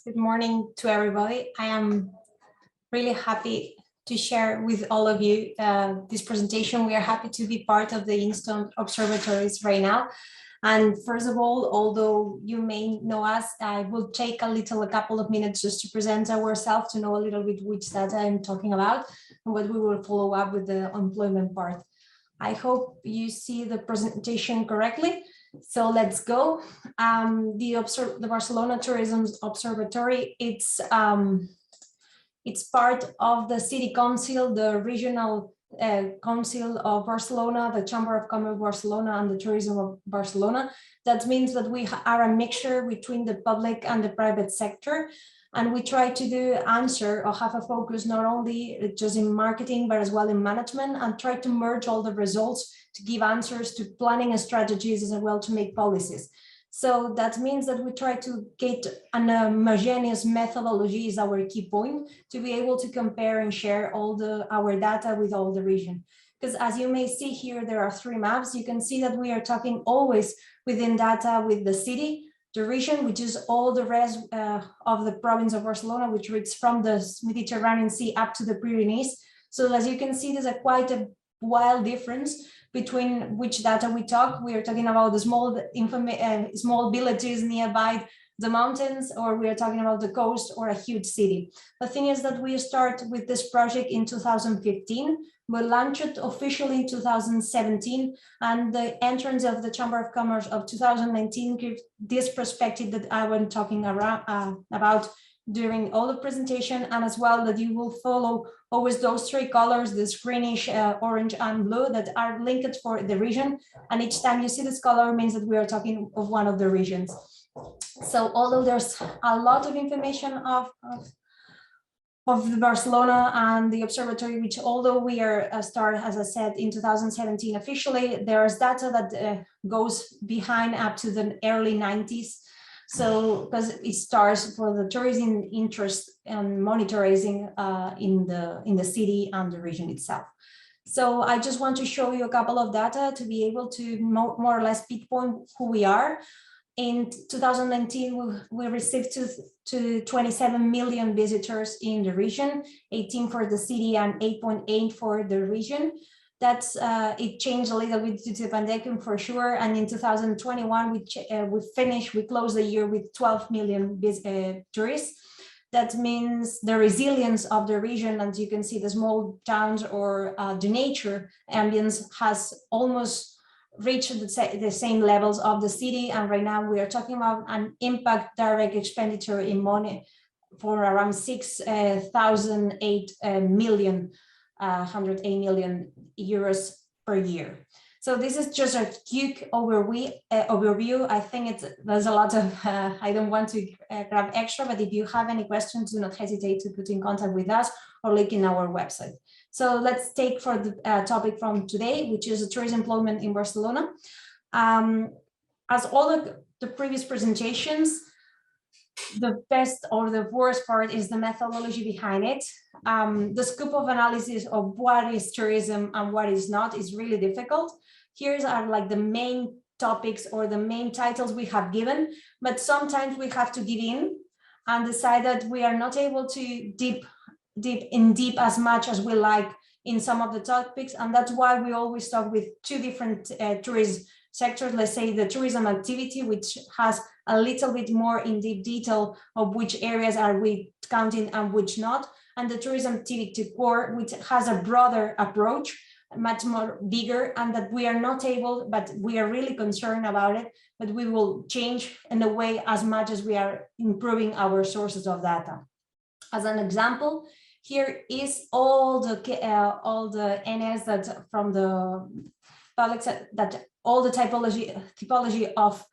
Good morning to everybody. I am really happy to share with all of you this presentation. We are happy to be part of the INSTO observatories right now. And first of all, although you may know us, I will take a couple of minutes just to present ourselves, to know a little bit which data I'm talking about and what we will follow up with the employment part. I hope you see the presentation correctly. So let's go. The Barcelona Tourism Observatory, it's part of the City Council, the Regional Council of Barcelona, the Chamber of Commerce of Barcelona, and the Tourism of Barcelona. That means that we are a mixture between the public and the private sector. And we try to answer or have a focus not only just in marketing, but as well in management, and try to merge all the results to give answers to planning and strategies as well to make policies. So that means that we try to get an homogeneous methodology is our key point, to be able to compare and share all our data with all the region. Because as you may see here, there are 3 maps. You can see that we are talking always within data with the city, the region, which is all the rest of the province of Barcelona, which reaches from the Mediterranean Sea up to the Pyrenees. So as you can see, there's quite a wild difference between which data we talk. We are talking about the small villages nearby the mountains, or we are talking about the coast or a huge city. The thing is that we start with this project in 2015. We launched it officially in 2017, and the entrance of the Chamber of Commerce of 2019 gives this perspective that I was talking about during all the presentation, and as well that you will follow always those 3 colors, this greenish, orange, and blue, that are linked for the region. And each time you see this color means that we are talking of one of the regions. So although there's a lot of information of the Barcelona and the observatory, which although we are started, as I said, in 2017 officially, there's data that goes behind up to the early 90s. So because it starts for the tourism interest and monitoring in the city and the region itself. So I just want to show you a couple of data to be able to more or less pinpoint who we are. In 2019, we received to 27 million visitors in the region, 18 for the city and 8.8 for the region. That's it changed a little bit due to the pandemic for sure. And in 2021, we closed the year with 12 million tourists. That means the resilience of the region, and you can see the small towns or the nature ambience has almost reach the same levels of the city. And right now we are talking about an impact direct expenditure in money for around 6,008 million, 108 million euros per year. So this is just a quick overview. I think there's a lot of, I don't want to grab extra, but if you have any questions, do not hesitate to put in contact with us or link in our website. So let's take for the topic from today, which is tourism employment in Barcelona. As all the previous presentations, the best or the worst part is the methodology behind it. The scope of analysis of what is tourism and what is not is really difficult. Here are like the main topics or the main titles we have given, but sometimes we have to dig in and decide that we are not able to deep as much as we like in some of the topics. And that's why we always talk with 2 different tourism sectors. Let's say the tourism activity, which has a little bit more in deep detail of which areas are we counting and which not. And the tourism activity core, which has a broader approach, much more bigger, and that we are not able, but we are really concerned about it, but we will change in a way as much as we are improving our sources of data. As an example, here is all the NS that from the public, that all the typology of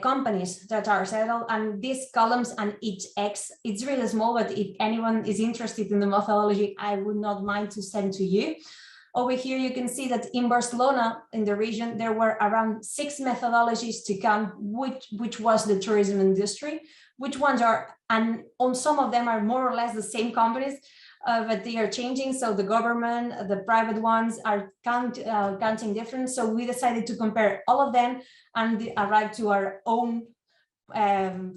companies that are settled, and these columns and each X, it's really small, but if anyone is interested in the methodology, I would not mind to send to you. Over here, you can see that in Barcelona, in the region, there were around 6 methodologies to count which was the tourism industry, which ones are, and on some of them are more or less the same companies, but they are changing. So the government, the private ones are counting different. So we decided to compare all of them and arrive to our own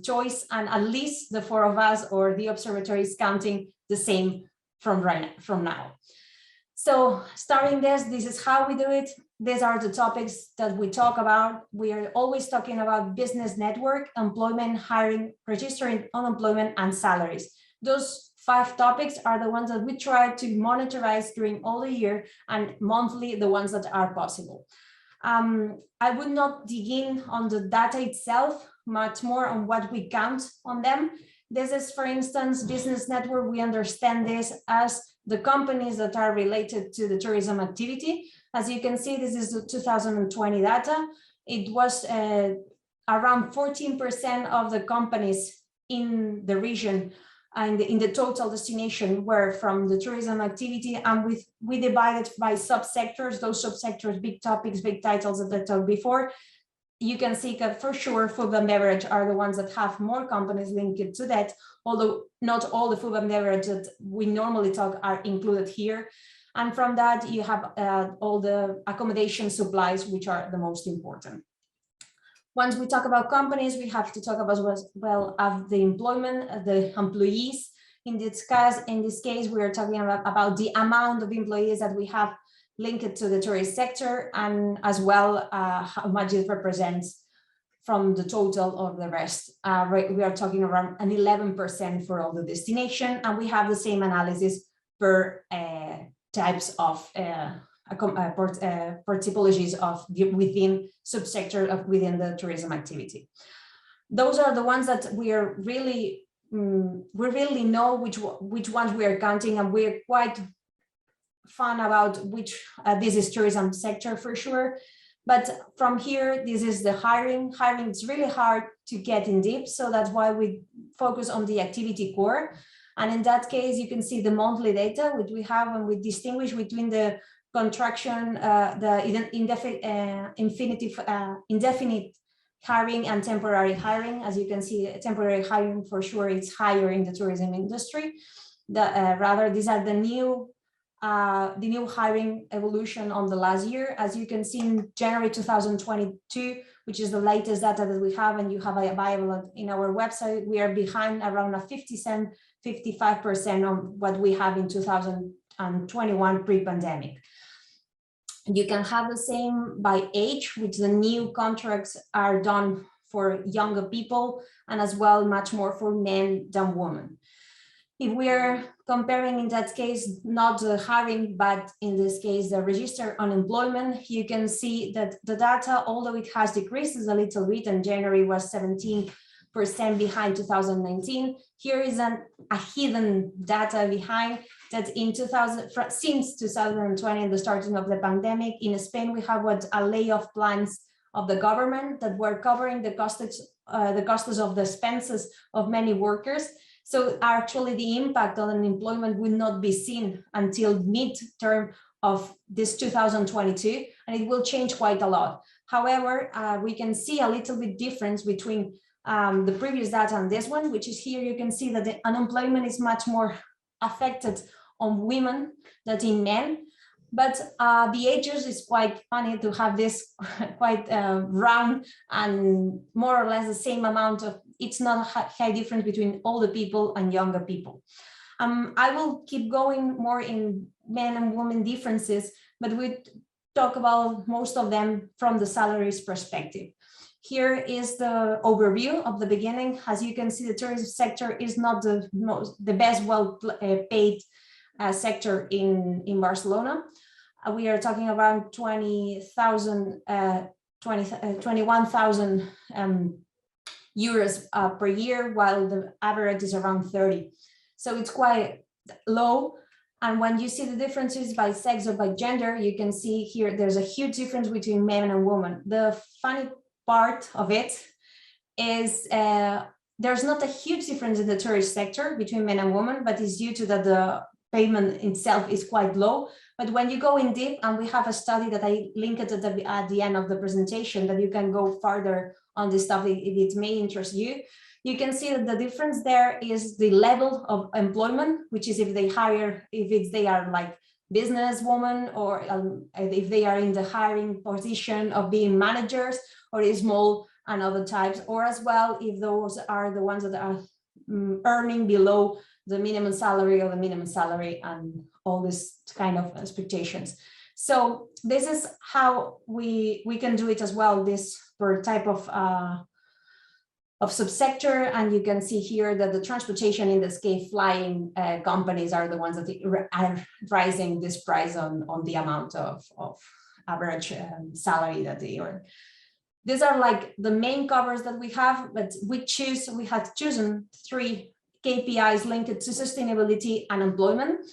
choice, and at least the 4 of us or the observatory is counting the same from now. So starting this is how we do it. These are the topics that we talk about. We are always talking about business network, employment, hiring, registering unemployment, and salaries. Those 5 topics are the ones that we try to monitorize during all the year, and monthly the ones that are possible. I would not dig in on the data itself, much more on what we count on them. This is, for instance, business network. We understand this as the companies that are related to the tourism activity. As you can see, this is the 2020 data. It was around 14% of the companies in the region and in the total destination were from the tourism activity, and we divided by subsectors. Those subsectors, big topics, big titles that I talked before. You can see that for sure food and beverage are the ones that have more companies linked to that, although not all the food and beverage that we normally talk are included here. And from that, you have all the accommodation supplies, which are the most important. Once we talk about companies, we have to talk about as well of the employment, the employees. In this case, we are talking about the amount of employees that we have linked to the tourist sector, and as well how much it represents from the total of the rest. We are talking around an 11% for all the destination, and we have the same analysis per types of for typologies of within subsector of within the tourism activity. Those are the ones that we are really we really know which ones we are counting, and we're quite fun about which this is tourism sector for sure. But from here, this is the hiring. Hiring is really hard to get in deep, so that's why we focus on the activity core. And in that case, you can see the monthly data which we have, and we distinguish between the contraction, the indefinite hiring and temporary hiring. As you can see, temporary hiring for sure is higher in the tourism industry. Rather, these are the new hiring evolution on the last year. As you can see, in January 2022, which is the latest data that we have, and you have available in our website, we are behind around a 55% on what we have in 2021 pre-pandemic. You can have the same by age, which the new contracts are done for younger people, and as well much more for men than women. If we're comparing in that case, not the hiring, but in this case, the registered unemployment, you can see that the data, although it has decreased a little bit, and January was 17% behind 2019. Here is a hidden data behind that since 2020, the starting of the pandemic, in Spain, we have a layoff plans of the government that were covering the costs of the expenses of many workers. So actually the impact on unemployment will not be seen until mid-term of this 2022, and it will change quite a lot. However, we can see a little bit difference between the previous data and this one, which is here. You can see that the unemployment is much more affected on women than in men. But the ages is quite funny to have this quite round and more or less the same amount of, it's not a high difference between older people and younger people. I will keep going more in men and women differences, but we talk about most of them from the salaries perspective. Here is the overview of the beginning. As you can see, the tourism sector is not the best well paid sector in Barcelona. We are talking around 21,000 euros per year, while the average is around 30. So it's quite low. And when you see the differences by sex or by gender, you can see here there's a huge difference between men and women. The funny part of it is there's not a huge difference in the tourist sector between men and women, but it's due to that the payment itself is quite low. But when you go in deep, and we have a study that I linked at the end of the presentation that you can go further on this topic if it may interest you, you can see that the difference there is the level of employment, which is if they are like businesswomen, or if they are in the hiring position of being managers, or a small and other types, or as well if those are the ones that are earning below the minimum salary or the minimum salary and all this kind of expectations. So this is how we can do it as well, this per type of subsector. And you can see here that the transportation, in this case, flying companies are the ones that are rising this price on the amount of average salary that they earn. These are like the main covers that we have, but we have chosen 3 KPIs linked to sustainability and employment.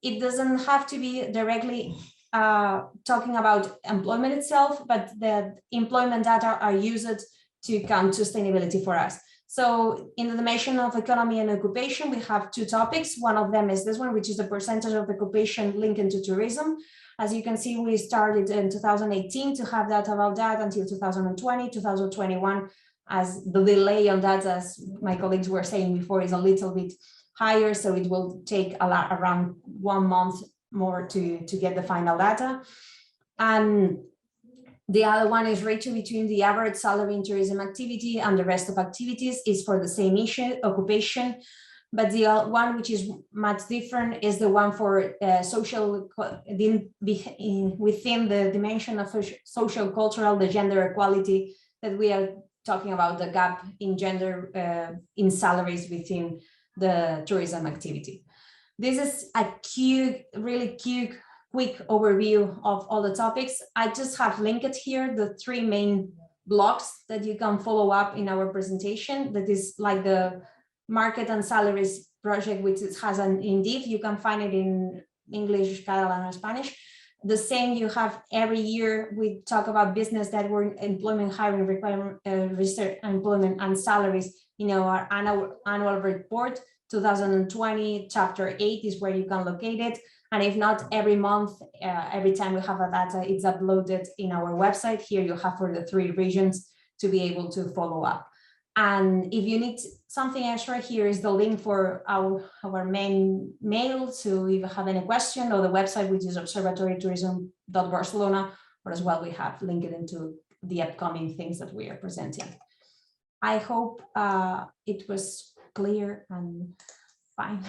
It doesn't have to be directly talking about employment itself, but the employment data are used to count sustainability for us. So in the dimension of economy and occupation, we have 2 topics. One of them is this one, which is the percentage of occupation linked into tourism. As you can see, we started in 2018 to have data about that until 2020, 2021, as the delay on that, as my colleagues were saying before, is a little bit higher. So it will take around 1 month more to get the final data. And the other one is ratio between the average salary in tourism activity and the rest of activities is for the same issue, occupation. But the one which is much different is the one for social, within the dimension of social, cultural, the gender equality, that we are talking about the gap in gender in salaries within the tourism activity. This is a really quick overview of all the topics. I just have linked here the 3 main blocks that you can follow up in our presentation. That is like the market and salaries project, which has an Indeed. You can find it in English, Catalan, or Spanish. The same you have every year. We talk about business network, employment, hiring requirement, research, employment, and salaries. Our annual report 2020 chapter 8 is where you can locate it. And if not, every month, every time we have a data, it's uploaded in our website. Here you have for the 3 regions to be able to follow up. And if you need something extra, here is the link for our main mail. So if you have any question, or the website, which is observatorytourism.barcelona, or as well, we have linked into the upcoming things that we are presenting. I hope it was clear and fine.